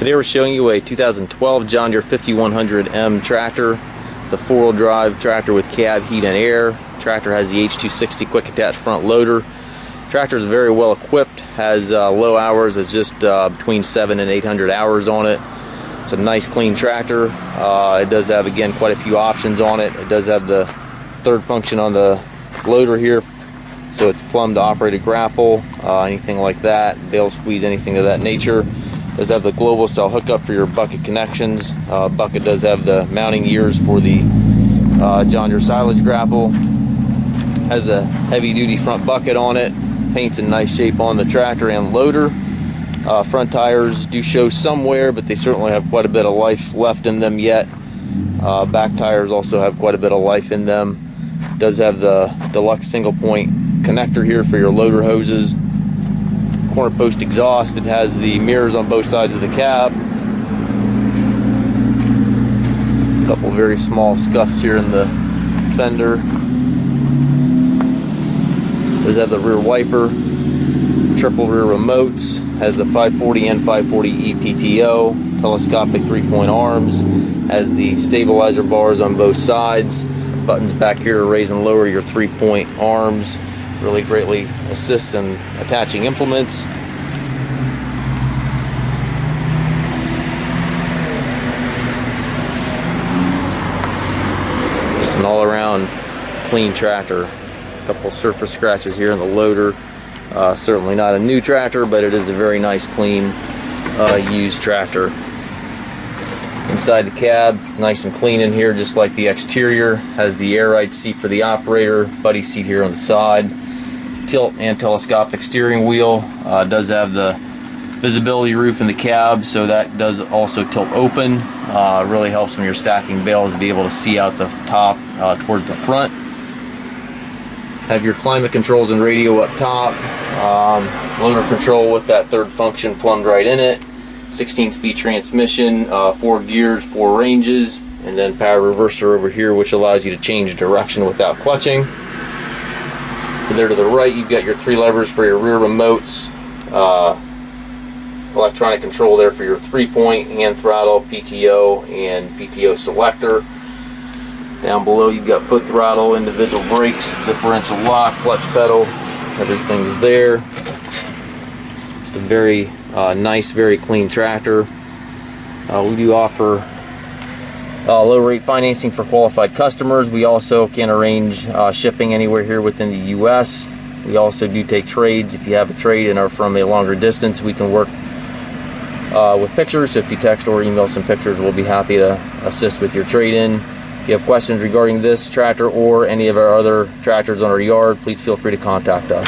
Today we're showing you a 2012 John Deere 5100M tractor. It's a four-wheel drive tractor with cab, heat, and air. Tractor has the H260 quick attach front loader. Tractor is very well equipped, has low hours, it's just between 700 and 800 hours on it. It's a nice clean tractor. It does have, again, quite a few options on it. It does have the third function on the loader here, so it's plumbed to operate a grapple, anything like that, bale squeeze, anything of that nature. It does have the global style hookup for your bucket connections. Bucket does have the mounting ears for the John Deere silage grapple. Has a heavy duty front bucket on it. Paint's in nice shape on the tractor and loader. Front tires do show some wear, but they certainly have quite a bit of life left in them yet. Back tires also have quite a bit of life in them. It does have the Deluxe single point connector here for your loader hoses. Corner post exhaust. It has the mirrors on both sides of the cab. A couple very small scuffs here in the fender. Does have the rear wiper, triple rear remotes, has the 540 and 540E PTO, telescopic 3-point arms, has the stabilizer bars on both sides, buttons back here to raise and lower your 3-point arms. Really greatly assists in attaching implements. Just an all-around clean tractor. A couple surface scratches here in the loader. Certainly not a new tractor, but it is a very nice, clean, used tractor. Inside the cab, it's nice and clean in here, just like the exterior. Has the Rear Hyd seat for the operator, buddy seat here on the side, tilt and telescopic steering wheel. Does have the visibility roof in the cab, so that does also tilt open. Really helps when you're stacking bales to be able to see out the top towards the front. Have your climate controls and radio up top. Loader control with that third function plumbed right in it. 16-speed transmission, 4 gears, 4 ranges, and then power reverser over here, which allows you to change direction without clutching. And there to the right, you've got your 3 levers for your rear remotes. Electronic control there for your 3-point, hand throttle, PTO, and PTO selector. Down below you've got foot throttle, individual brakes, differential lock, clutch pedal, everything's there. Just a very nice, very clean tractor. We do offer low rate financing for qualified customers. We also can arrange shipping anywhere here within the US. We also do take trades. If you have a trade and are from a longer distance, we can work with pictures. So if you text or email some pictures, we'll be happy to assist with your trade-in. If you have questions regarding this tractor or any of our other tractors on our yard, please feel free to contact us.